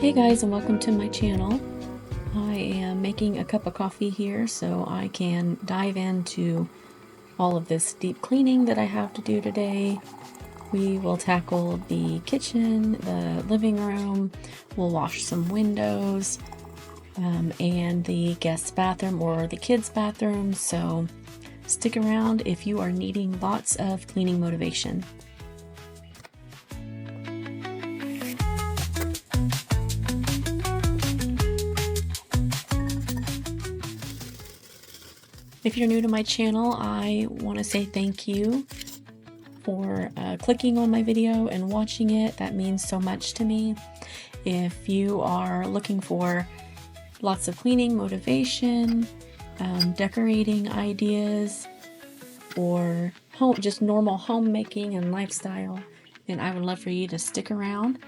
Hey guys, and welcome to my channel. I am making a cup of coffee here so I can dive into all of this deep cleaning that I have to do today. We will tackle the kitchen, the living room, we'll wash some windows, and the guest bathroom or the kids' bathroom, so stick around if you are needing lots of cleaning motivation. If you're new to my channel, I want to say thank you for clicking on my video and watching it. That means so much to me. If you are looking for lots of cleaning motivation, decorating ideas, or just normal homemaking and lifestyle, then I would love for you to stick around.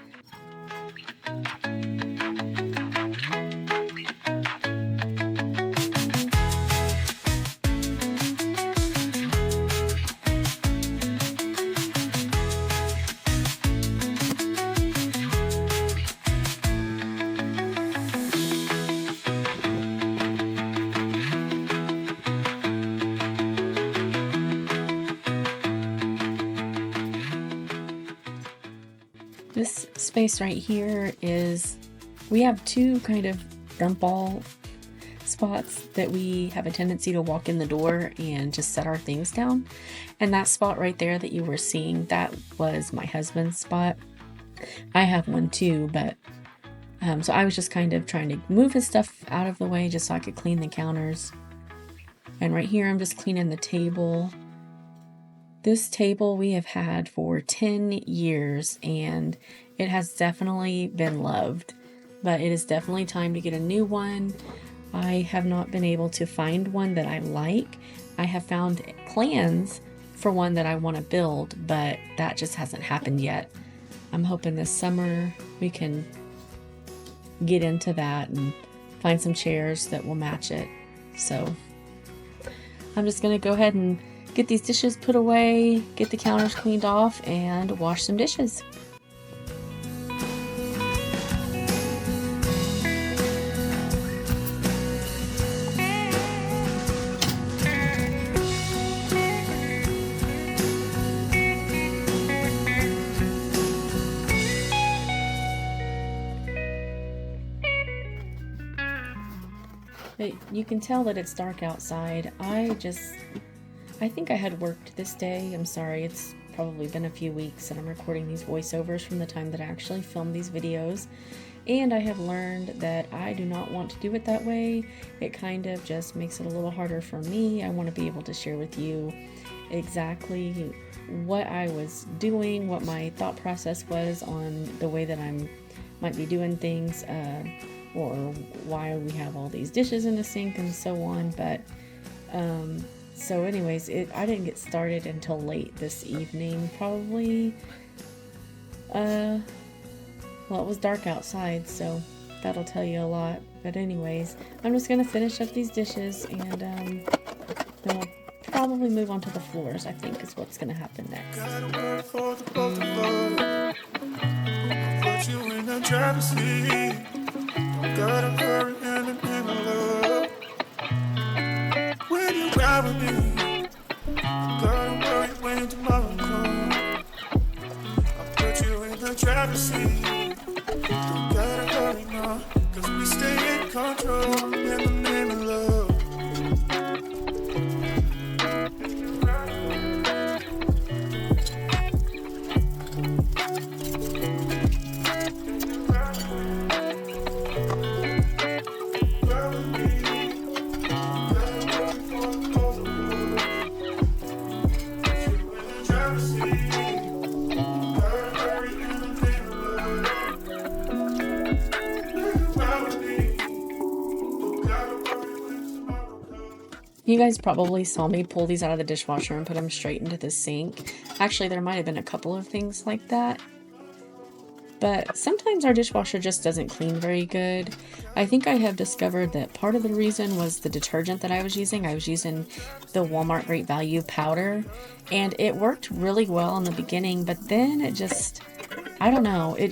This space right here we have two kind of dump ball spots that we have a tendency to walk in the door and just set our things down. And that spot right there that you were seeing, that was my husband's spot. I have one too, but so I was just kind of trying to move his stuff out of the way just so I could clean the counters. And right here I'm just cleaning the table. This table we have had for 10 years and it has definitely been loved, but it is definitely time to get a new one. I have not been able to find one that I like. I have found plans for one that I want to build, but that just hasn't happened yet. I'm hoping this summer we can get into that and find some chairs that will match it. So I'm just going to go ahead and get these dishes put away, get the counters cleaned off, and wash some dishes. You can tell that it's dark outside. I think I had worked this day. I'm sorry, it's probably been a few weeks and I'm recording these voiceovers from the time that I actually filmed these videos. And I have learned that I do not want to do it that way. It kind of just makes it a little harder for me. I want to be able to share with you exactly what I was doing, what my thought process was on the way that I might be doing things, or why we have all these dishes in the sink and so on. But so anyways, I didn't get started until late this evening, probably, well, it was dark outside, so that'll tell you a lot. But anyways, I'm just going to finish up these dishes and then we'll probably move on to the floors, I think is what's going to happen next. Got a word for the both of us. Put you in the driver's seat. Don't gotta hurry in love. When you ride with me, gotta worry when tomorrow comes. I'll put you in the driver's seat. Don't gotta hurry now, 'cause we stay in control in the name of love. You guys probably saw me pull these out of the dishwasher and put them straight into the sink. Actually, there might have been a couple of things like that. But sometimes our dishwasher just doesn't clean very good. I think I have discovered that part of the reason was the detergent that I was using. I was using the Walmart Great Value powder, and it worked really well in the beginning, but then it just, I don't know, it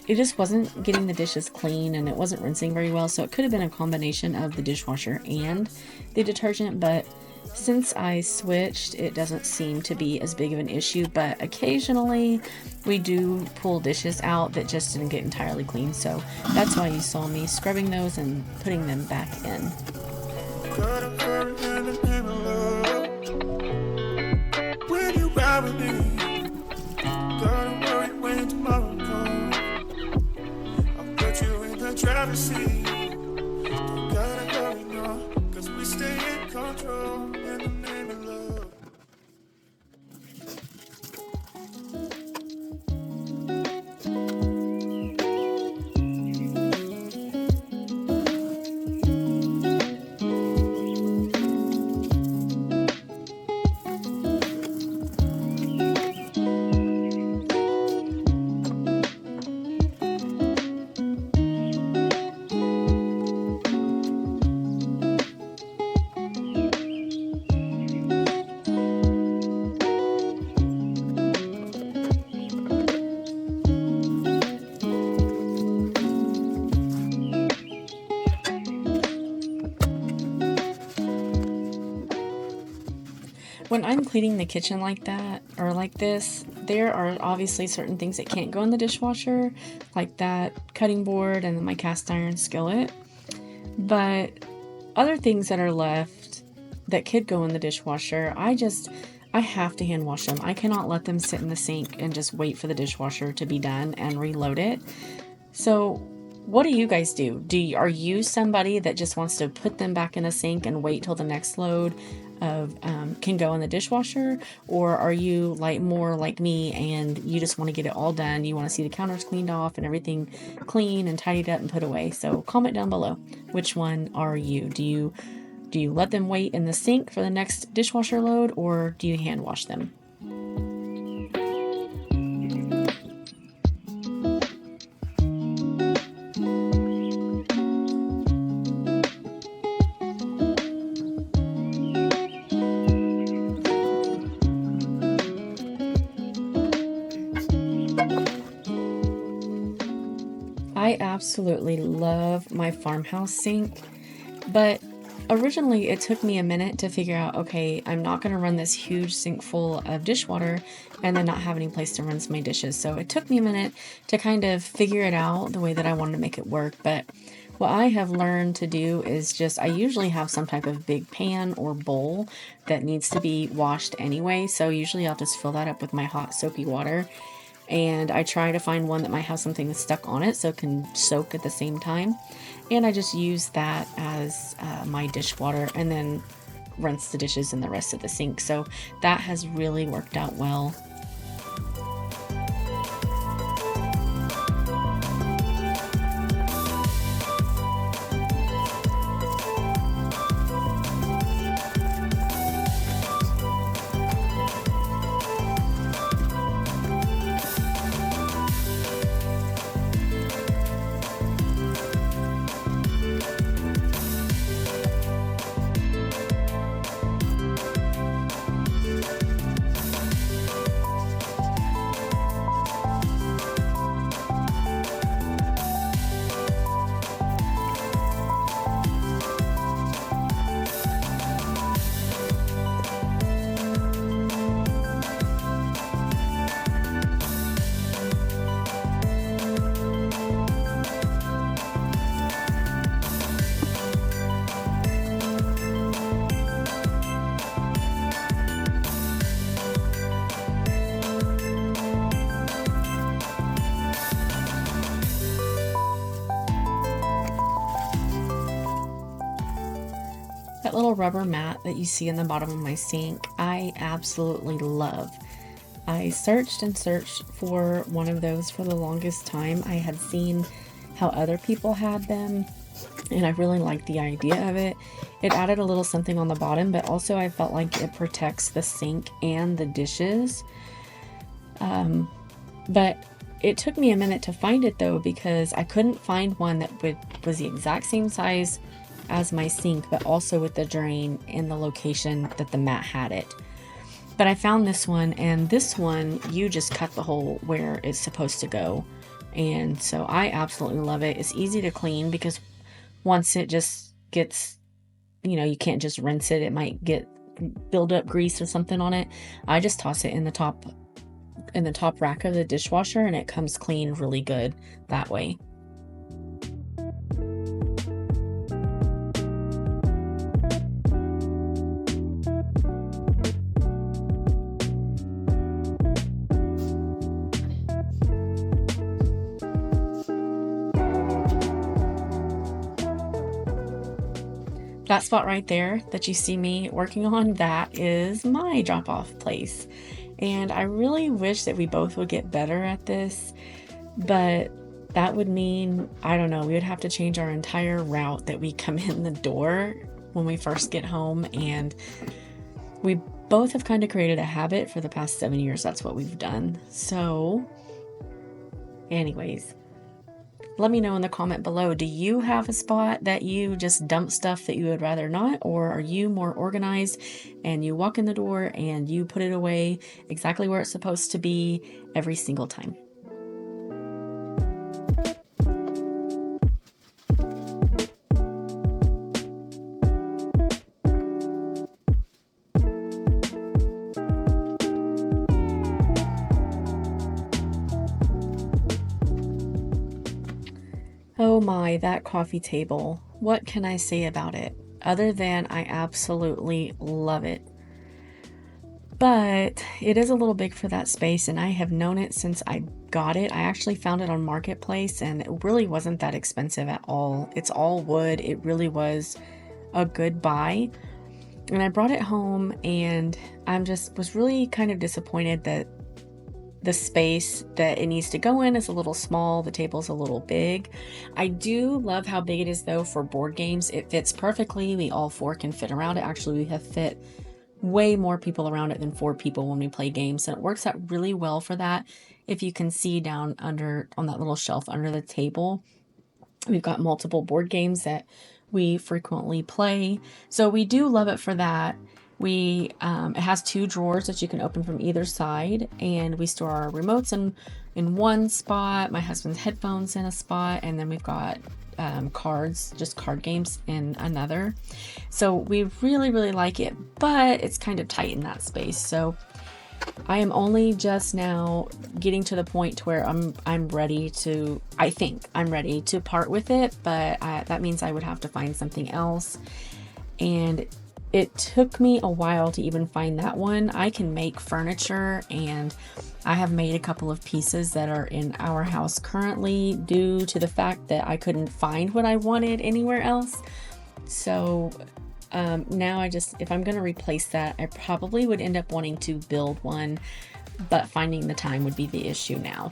it just wasn't getting the dishes clean, and it wasn't rinsing very well. So it could have been a combination of the dishwasher and the detergent, but since I switched, it doesn't seem to be as big of an issue. But occasionally we do pull dishes out that just didn't get entirely clean, so that's why you saw me scrubbing those and putting them back in. When I'm cleaning the kitchen like that, or like this, there are obviously certain things that can't go in the dishwasher, like that cutting board and then my cast iron skillet. But other things that are left that could go in the dishwasher, I have to hand wash them. I cannot let them sit in the sink and just wait for the dishwasher to be done and reload it. So what do you guys do? Are you somebody that just wants to put them back in the sink and wait till the next load of can go in the dishwasher? Or are you more like me and you just want to get it all done? You want to see the counters cleaned off and everything clean and tidied up and put away. So comment down below. Which one are you? Do you let them wait in the sink for the next dishwasher load, or do you hand wash them? I absolutely love my farmhouse sink, but originally it took me a minute to figure out, okay, I'm not going to run this huge sink full of dishwater and then not have any place to rinse my dishes. So it took me a minute to kind of figure it out the way that I wanted to make it work. But what I have learned to do is I usually have some type of big pan or bowl that needs to be washed anyway. So usually I'll just fill that up with my hot soapy water. And I try to find one that might have something that's stuck on it so it can soak at the same time. And I just use that as my dishwater and then rinse the dishes in the rest of the sink. So that has really worked out well. That little rubber mat that you see in the bottom of my sink, I absolutely love. I searched and searched for one of those for the longest time. I had seen how other people had them, and I really liked the idea of it. It added a little something on the bottom, but also I felt like it protects the sink and the dishes. But it took me a minute to find it though, because I couldn't find one that was the exact same size as my sink, but also with the drain in the location that the mat had it. But I found this one, and this one, you just cut the hole where it's supposed to go. And so I absolutely love it. It's easy to clean because once it just gets, you can't just rinse it. It might get build up grease or something on it. I just toss it in the top rack of the dishwasher, and it comes clean really good that way. That spot right there that you see me working on, that is my drop-off place. And I really wish that we both would get better at this, but that would mean, I don't know, we would have to change our entire route that we come in the door when we first get home. And we both have kind of created a habit for the past 7 years. That's what we've done. So anyways, let me know in the comment below, do you have a spot that you just dump stuff that you would rather not, or are you more organized and you walk in the door and you put it away exactly where it's supposed to be every single time? Oh my, that coffee table. What can I say about it? Other than I absolutely love it. But it is a little big for that space, and I have known it since I got it. I actually found it on Marketplace, and it really wasn't that expensive at all. It's all wood. It really was a good buy. And I brought it home, and was really kind of disappointed that the space that it needs to go in is a little small. The table's a little big. I do love how big it is though for board games. It fits perfectly. We all four can fit around it. Actually, we have fit way more people around it than 4 people when we play games. And it works out really well for that. If you can see down under on that little shelf under the table, we've got multiple board games that we frequently play. So we do love it for that. It has 2 drawers that you can open from either side, and we store our remotes in one spot, my husband's headphones in a spot, and then we've got cards, just card games, in another. So we really, really like it, but it's kind of tight in that space. So I am only just now getting to the point where I think I'm ready to part with it, but that means I would have to find something else. And it took me a while to even find that one. I can make furniture, and I have made a couple of pieces that are in our house currently due to the fact that I couldn't find what I wanted anywhere else. So now if I'm going to replace that, I probably would end up wanting to build one, but finding the time would be the issue now.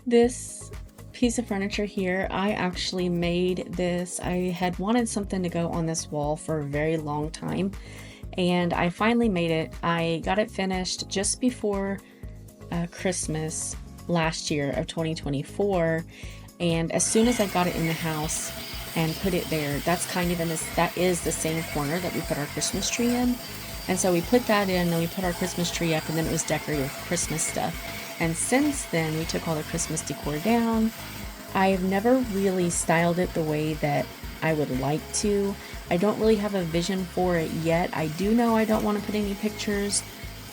This piece of furniture here, I actually made this. I had wanted something to go on this wall for a very long time, and I finally made it. I got it finished just before Christmas last year of 2024, and as soon as I got it in the house and put it there, that is the same corner that we put our Christmas tree in. And so we put that in, and we put our Christmas tree up, and then it was decorated with Christmas stuff. And since then, we took all the Christmas decor down. I've never really styled it the way that I would like to. I don't really have a vision for it yet. I do know I don't want to put any pictures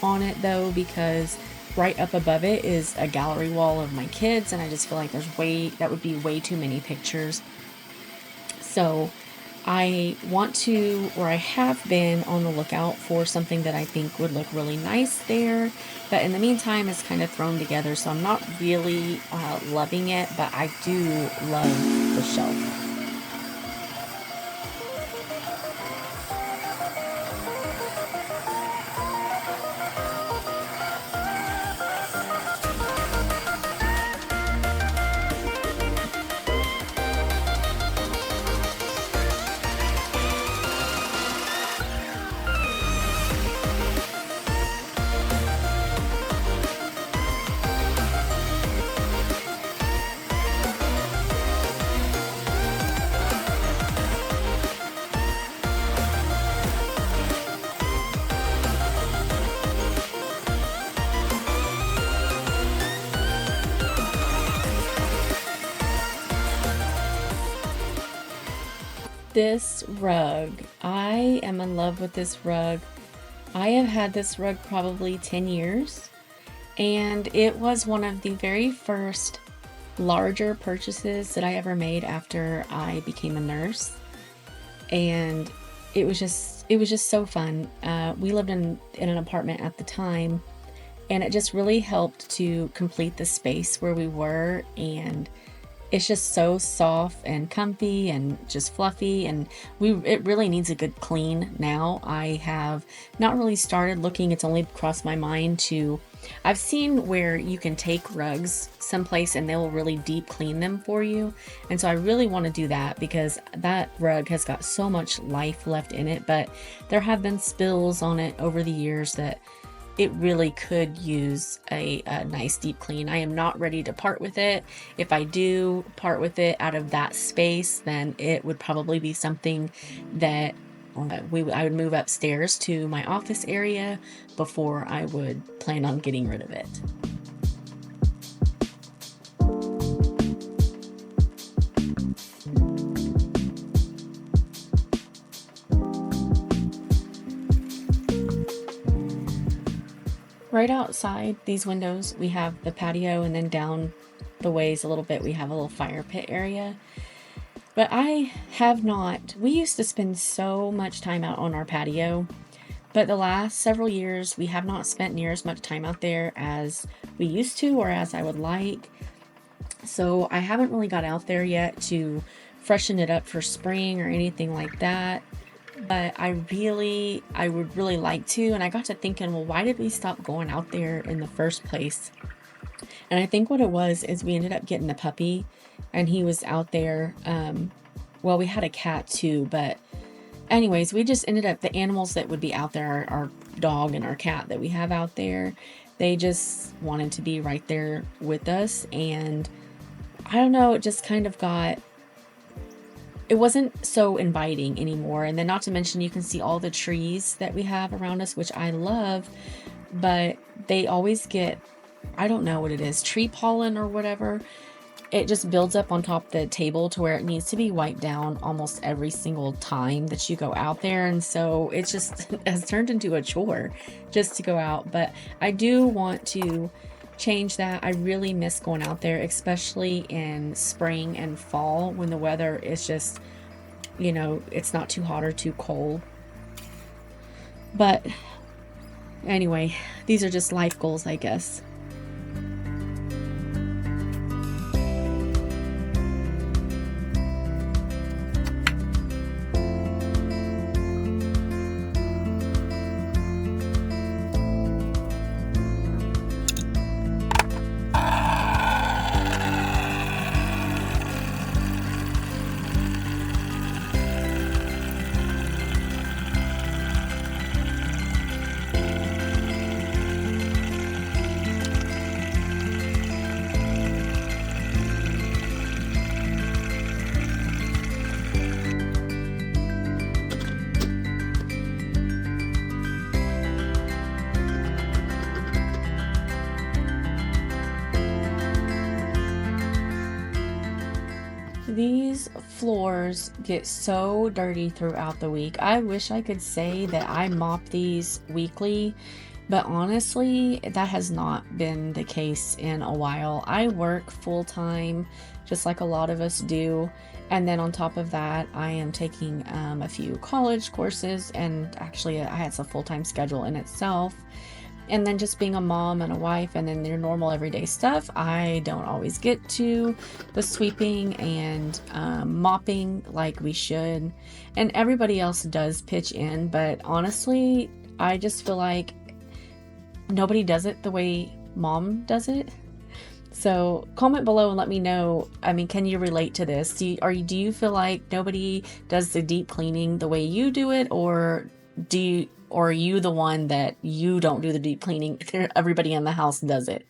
on it though, because right up above it is a gallery wall of my kids, and I just feel like that would be way too many pictures. So I want to, or I have been on the lookout for something that I think would look really nice there. But in the meantime, it's kind of thrown together. So I'm not really loving it, but I do love the shelf. This rug, I am in love with this rug. I have had this rug probably 10 years, and it was one of the very first larger purchases that I ever made after I became a nurse. And it was just so fun. We lived in an apartment at the time, and it just really helped to complete the space where we were. And it's just so soft and comfy and just fluffy, and it really needs a good clean now. I have not really started looking, it's only crossed my mind to I've seen where you can take rugs someplace and they'll really deep clean them for you. And so I really want to do that because that rug has got so much life left in it, but there have been spills on it over the years that it really could use a nice deep clean. I am not ready to part with it. If I do part with it out of that space, then it would probably be something that I would move upstairs to my office area before I would plan on getting rid of it. Right outside these windows, we have the patio, and then down the ways a little bit, we have a little fire pit area. But I have not, we used to spend so much time out on our patio, but the last several years, we have not spent near as much time out there as we used to or as I would like. So I haven't really got out there yet to freshen it up for spring or anything like that. But I would really like to. And I got to thinking, well, why did we stop going out there in the first place? And I think what it was is we ended up getting a puppy, and he was out there. Well, we had a cat too, but anyways, we just ended up, the animals that would be out there, our dog and our cat that we have out there, they just wanted to be right there with us. And I don't know, it just kind of got, it wasn't so inviting anymore. And then not to mention, you can see all the trees that we have around us, which I love, but they always get, I don't know what it is, tree pollen or whatever. It just builds up on top of the table to where it needs to be wiped down almost every single time that you go out there. And so it just has turned into a chore just to go out. But I do want to change that. I really miss going out there, especially in spring and fall when the weather is just, it's not too hot or too cold. But anyway, these are just life goals, I guess. These floors get so dirty throughout the week. I wish I could say that I mop these weekly, but honestly, that has not been the case in a while. I work full-time just like a lot of us do. And then on top of that, I am taking a few college courses, and actually I had a full-time schedule in itself. And then just being a mom and a wife, and then your normal everyday stuff, I don't always get to the sweeping and mopping like we should. And everybody else does pitch in, but honestly, I just feel like nobody does it the way mom does it. So comment below and let me know, I mean, can you relate to this? Do you feel like nobody does the deep cleaning the way you do it, or are you the one that you don't do the deep cleaning? Everybody in the house does it.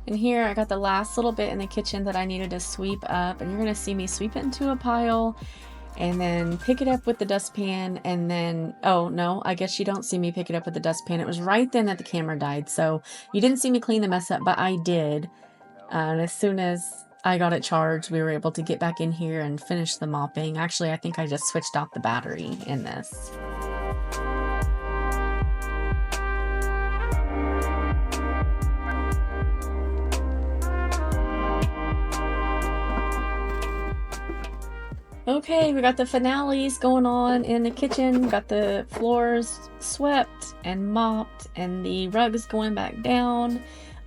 And here I got the last little bit in the kitchen that I needed to sweep up, and you're gonna see me sweep it into a pile and then pick it up with the dustpan. And then, oh no, I guess you don't see me pick it up with the dustpan. It was right then that the camera died, so you didn't see me clean the mess up, but I did. And as soon as I got it charged, we were able to get back in here and finish the mopping. Actually, I think I just switched out the battery in this. Okay, we got the finales going on in the kitchen. We got the floors swept and mopped and the rugs going back down.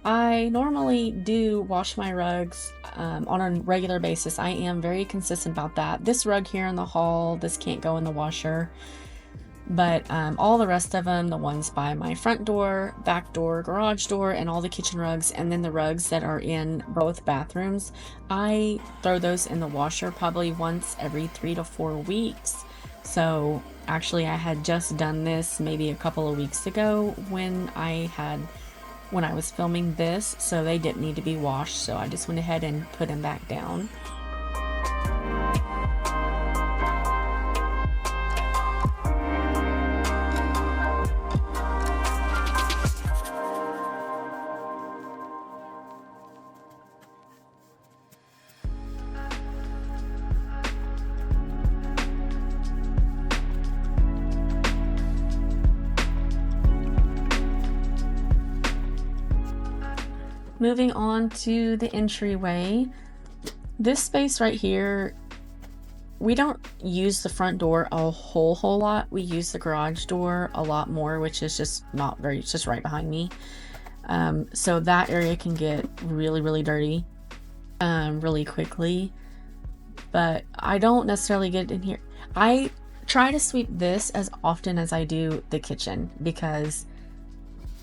I normally do wash my rugs on a regular basis. I am very consistent about that. This rug here in the hall, this can't go in the washer. But all the rest of them, the ones by my front door, back door, garage door, and all the kitchen rugs, and then the rugs that are in both bathrooms, I throw those in the washer probably once every 3 to 4 weeks. So actually I had just done this maybe a couple of weeks ago when I was filming this, so they didn't need to be washed, so I just went ahead and put them back down. Moving on to the entryway, this space right here, we don't use the front door a whole lot. We use the garage door a lot more, which is just not very, it's just right behind me. So that area can get really dirty really quickly, but I don't necessarily get in here. I try to sweep this as often as I do the kitchen because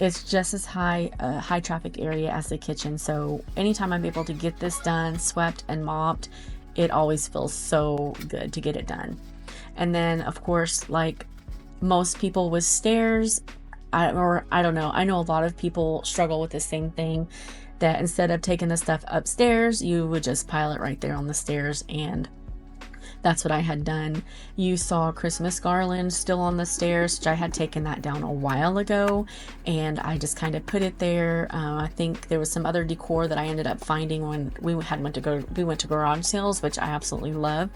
it's just as high traffic area as the kitchen. So anytime I'm able to get this done, swept and mopped, it always feels so good to get it done. And then of course, like most people with stairs, I don't know, I know a lot of people struggle with the same thing, that instead of taking the stuff upstairs, you would just pile it right there on the stairs, and that's what I had done. You saw Christmas garland still on the stairs, which I had taken that down a while ago, and I just kind of put it there. I think there was some other decor that I ended up finding when we went to garage sales, which I absolutely love,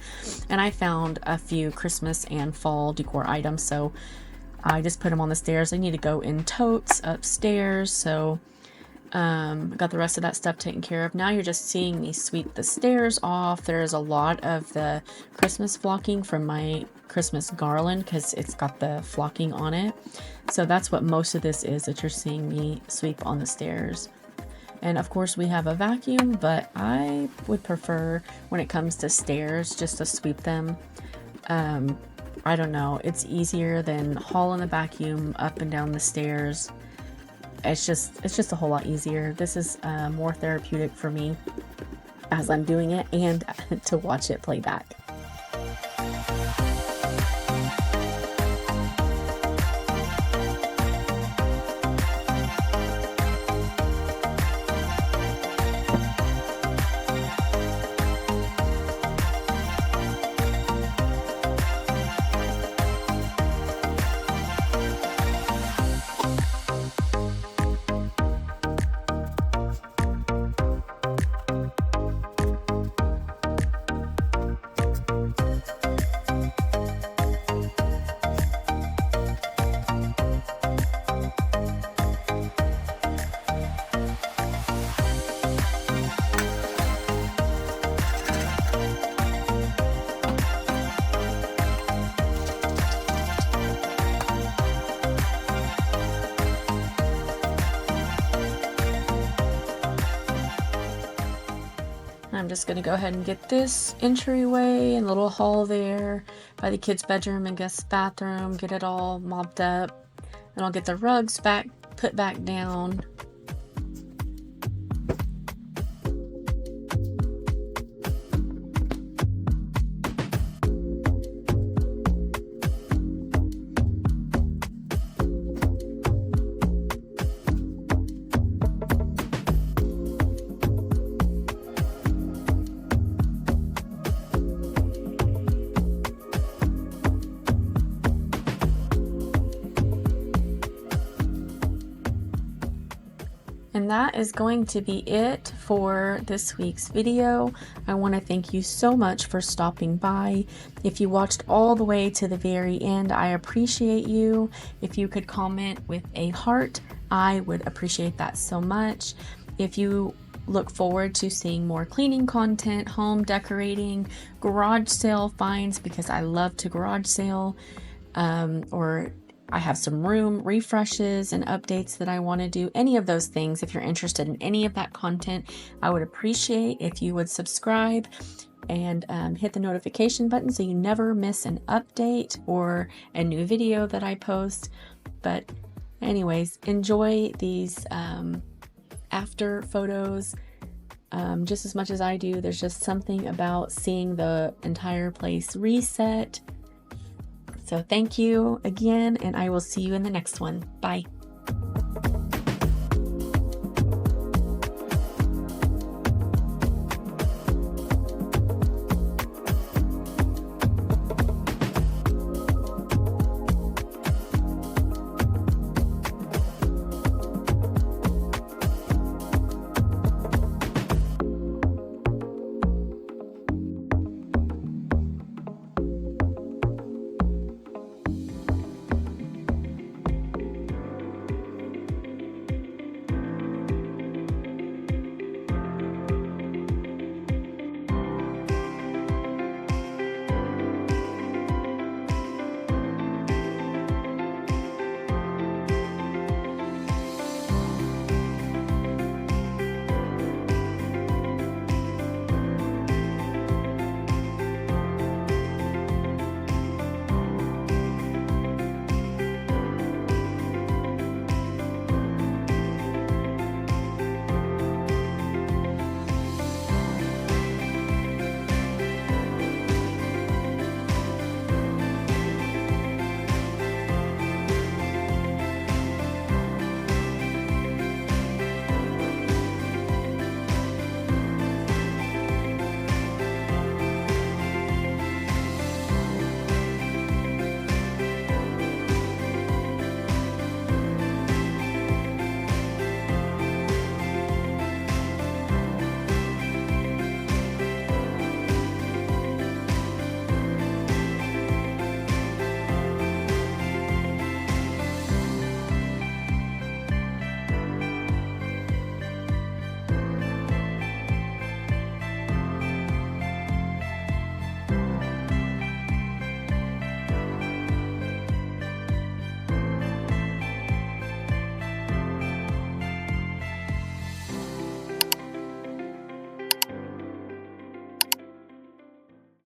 and I found a few Christmas and fall decor items, so I just put them on the stairs. They need to go in totes upstairs, so got the rest of that stuff taken care of. Now you're just seeing me sweep the stairs off. There's a lot of the Christmas flocking from my Christmas garland because it's got the flocking on it. So that's what most of this is that you're seeing me sweep on the stairs. And of course we have a vacuum, but I would prefer when it comes to stairs just to sweep them. I don't know, it's easier than hauling the vacuum up and down the stairs. It's just a whole lot easier. This is more therapeutic for me as I'm doing it, and to watch it play back. I'm just going to go ahead and get this entryway and little hall there by the kids' bedroom and guest bathroom, get it all mopped up, and I'll get the rugs put back down. And that is going to be it for this week's video. I want to thank you so much for stopping by. If you watched all the way to the very end, I appreciate you. If you could comment with a heart, I would appreciate that so much. If you look forward to seeing more cleaning content, home decorating, garage sale finds, because I love to garage sale, or I have some room refreshes and updates that I want to do. Any of those things, if you're interested in any of that content, I would appreciate if you would subscribe and hit the notification button so you never miss an update or a new video that I post. But anyways, enjoy these after photos just as much as I do. There's just something about seeing the entire place reset. So thank you again, and I will see you in the next one. Bye.